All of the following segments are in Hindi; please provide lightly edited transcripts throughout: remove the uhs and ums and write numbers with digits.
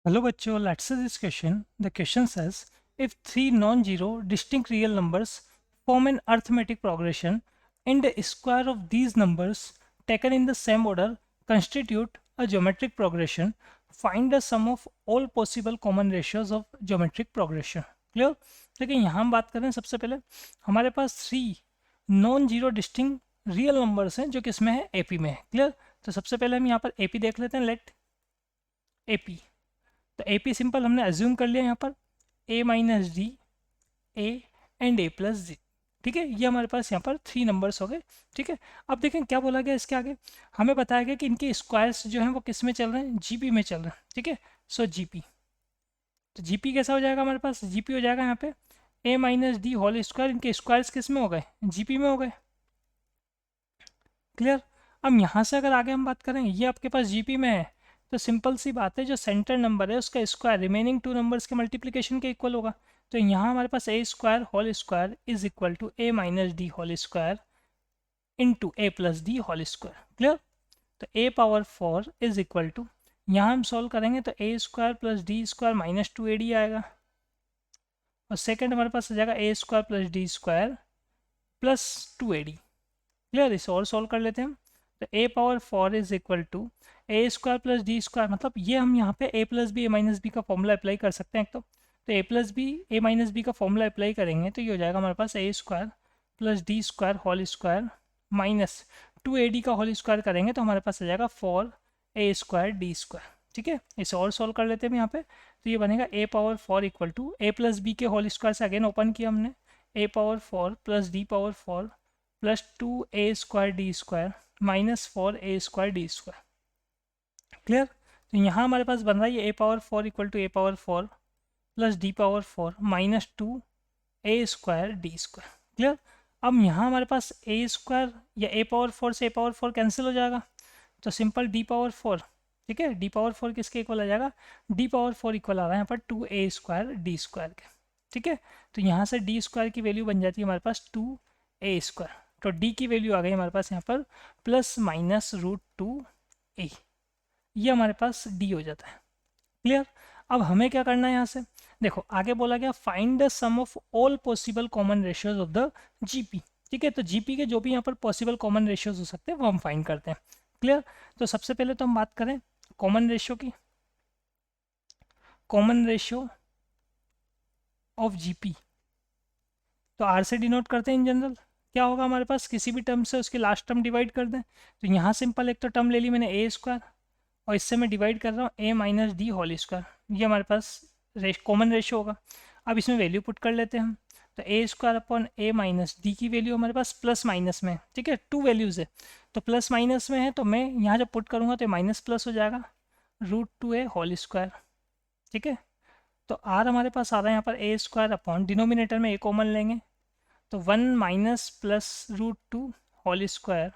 Hello बच्चों, let's see this question. The question says if three non-zero distinct real numbers form an arithmetic progression and the square of these numbers taken in the same order constitute a geometric progression, find the sum of all possible common ratios of geometric progression. Clear? देखिए यहाँ हम बात करें सबसे पहले हमारे पास three non zero distinct real numbers हैं जो कि इसमें है एपी में है. क्लियर? तो सबसे पहले हम यहाँ पर एपी देख लेते हैं. लेट एपी, तो ए पी सिंपल हमने अज्यूम कर लिया यहाँ पर A minus D A and A plus G. ठीक है, ये हमारे पास यहाँ पर थ्री नंबर्स हो गए. ठीक है, अब देखें क्या बोला गया इसके आगे. हमें बताया गया कि इनके स्क्वायर्स जो हैं वो किस में चल रहे हैं, जीपी में चल रहे हैं. ठीक है, सो जीपी, तो जीपी कैसा हो जाएगा हमारे पास, जीपी हो जाएगा यहाँ पे ए माइनस डी होल स्क्वायर. इनके स्क्वायर्स किस में हो गए, जीपी में हो गए. क्लियर? अब यहाँ से अगर आगे हम बात करें, ये आपके पास जीपी में है, तो सिंपल सी बात है जो सेंटर नंबर है उसका स्क्वायर रिमेनिंग टू नंबर्स के मल्टीप्लिकेशन के इक्वल होगा. तो यहाँ हमारे पास ए square whole square is equal to A minus D whole square into A plus D whole square. Clear? तो ए पावर 4 इज इक्वल टू, यहाँ हम सॉल्व करेंगे तो A square plus D square minus two A D आएगा, और सेकेंड हमारे पास आ जाएगा A square plus D square plus two A d. Clear? इसे और सॉल्व कर लेते हैं हम. तो ए power 4 is equal to A square plus D square, मतलब ये हम यहाँ पे a plus b a minus b का फॉर्मूला अप्लाई कर सकते हैं. तो a plus b a minus b का फॉर्मूला अप्लाई करेंगे तो ये हो जाएगा हमारे पास ए square plus D square whole square minus two ए डी का होल स्क्वायर करेंगे तो हमारे पास आ जाएगा 4 ए स्क्वायर डी स्क्वायर. ठीक है, इसे और सॉल्व कर लेते हैं यहाँ पे. तो ये बनेगा a power 4 equal to a plus b के होल स्क्वायर से अगेन ओपन किया हमने, a power 4 plus d power 4 plus two A square D square minus 4 a square D square. Clear? तो यहाँ हमारे पास बन रहा है ये a power 4 equal to a power 4 plus d power 4 minus two A square D square. Clear? अब यहाँ हमारे पास ए स्क्वायर या ए पावर 4 से ए पावर 4 कैंसिल हो जाएगा, तो सिंपल डी पावर 4. ठीक है, डी पावर 4 किसके इक्वल आ जाएगा, डी पावर 4 इक्वल आ रहा है यहाँ पर टू ए स्क्वायर डी स्क्वायर के. ठीक है, तो यहाँ से डी स्क्वायर की वैल्यू बन जाती है हमारे पास टू ए स्क्वायर. तो डी की वैल्यू आ गई हमारे पास यहाँ पर प्लस माइनस रूट टू ए, ये हमारे पास डी हो जाता है. क्लियर? अब हमें क्या करना है यहाँ से, देखो आगे बोला गया find the sum of all possible common ratios of the GP. ठीक है, तो जीपी के जो भी यहाँ पर पॉसिबल कॉमन रेशियोज हो सकते हैं वो हम फाइंड करते हैं. क्लियर? तो सबसे पहले तो हम बात करें कॉमन रेशियो की. कॉमन रेशियो ऑफ जीपी तो आर से डिनोट करते हैं इन जनरल. क्या होगा हमारे पास, किसी भी टर्म से उसकी लास्ट टर्म डिवाइड कर दें. तो यहाँ सिंपल एक तो टर्म ले ली मैंने ए स्क्वायर, और इससे मैं डिवाइड कर रहा हूँ ए माइनस डी होल स्क्वायर. ये हमारे पास कॉमन रेशियो होगा. अब इसमें वैल्यू पुट कर लेते हैं हम. तो A square upon A minus D की वैल्यू हमारे पास प्लस माइनस में. ठीक है, टू वैल्यूज़ है तो प्लस माइनस में है, तो मैं यहाँ जब पुट करूँगा तो माइनस प्लस हो जाएगा रूट टू ए होल स्क्वायर. ठीक है, तो आर हमारे पास आ रहा है यहाँ पर ए स्क्वायर अपॉन डिनोमिनेटर में ए कॉमन लेंगे तो one minus plus root two whole square.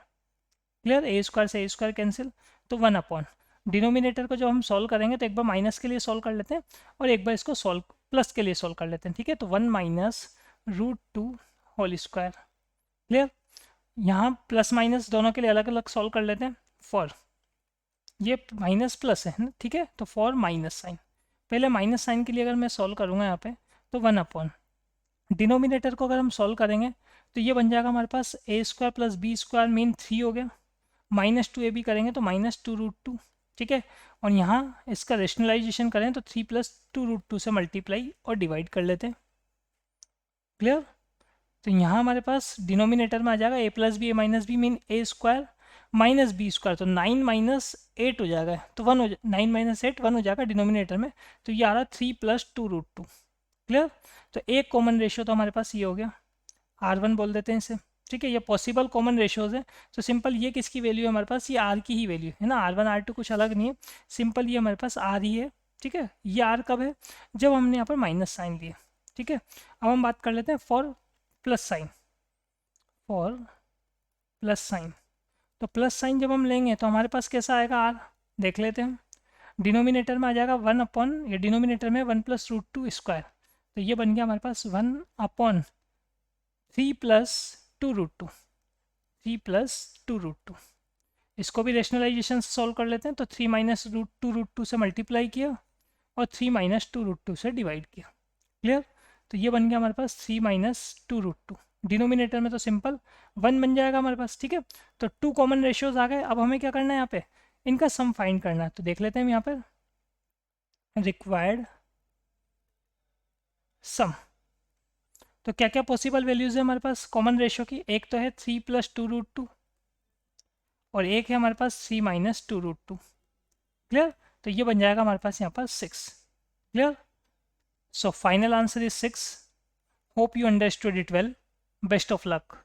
Clear? A square से ए स्क्वायर कैंसिल, तो वन अपॉन डिनोमिनेटर को जब हम सॉल्व करेंगे तो एक बार माइनस के लिए सॉल्व कर लेते हैं और एक बार इसको सॉल्व प्लस के लिए सॉल्व कर लेते हैं. ठीक है, तो one minus root two whole square. Clear? यहाँ प्लस माइनस दोनों के लिए अलग अलग सॉल्व कर लेते हैं. फॉर ये माइनस प्लस है ना, ठीक है, तो फॉर माइनस साइन, पहले माइनस साइन के लिए अगर मैं सॉल्व करूँगा यहाँ पे तो वन अपॉन डिनोमिनेटर को अगर हम सॉल्व करेंगे तो ये बन जाएगा हमारे पास ए square plus b square mean three हो गया, माइनस टू ए बी करेंगे तो माइनस टू रूट टू. ठीक है, और यहाँ इसका रेशनलाइजेशन करें तो three plus two root two से मल्टीप्लाई और डिवाइड कर लेते हैं. क्लियर? तो यहाँ हमारे पास डिनोमिनेटर में आ जाएगा ए plus b a minus B mean A square minus B square, तो नाइन माइनस एट हो जाएगा, तो वन हो नाइन माइनस एट वन हो जाएगा डिनोमिनेटर में. तो ये आ रहा three plus two root two. Clear? तो एक कॉमन रेशियो तो हमारे पास ये हो गया, आर वन बोल देते हैं इसे. ठीक है, ये पॉसिबल कॉमन रेशियोज है. तो सिंपल ये किसकी वैल्यू है हमारे पास, ये आर की ही वैल्यू है ना, आर वन आर टू कुछ अलग नहीं है, सिंपल ये हमारे पास आर ही है. ठीक है, ये आर कब है, जब हमने यहाँ पर माइनस साइन लिया. ठीक है, अब हम बात कर लेते हैं for plus sign. For plus sign, तो प्लस साइन जब हम लेंगे तो हमारे पास कैसा आएगा आर, देख लेते हैं हम. डिनोमिनेटर में आ जाएगा वन अपॉन, ये डिनोमिनेटर में one plus root two square, तो ये बन गया हमारे पास one upon three plus two root two, three plus two root two. इसको भी रेशनलाइजेशन से सॉल्व कर लेते हैं. तो थ्री माइनस रूट टू से मल्टीप्लाई किया और 3 माइनस 2√2 से डिवाइड किया। क्लियर? तो ये बन गया हमारे पास 3 माइनस 2√2। डिनोमिनेटर में तो सिंपल 1 बन जाएगा हमारे पास। ठीक है, तो 2 कॉमन रेशियोज आ गए। अब हमें क्या करना है यहाँ पे, इनका सम फाइंड करना है। तो देख लेते हैं हम यहाँ पर रिक्वायर्ड सम। तो क्या क्या पॉसिबल वैल्यूज है हमारे पास कॉमन रेशियो की? एक तो है 3 प्लस 2√2 और एक है हमारे पास 3 माइनस 2√2। क्लियर? तो ये बन जाएगा हमारे पास यहाँ पर 6। Clear? So final answer is 6। Hope you understood it well. Best of luck.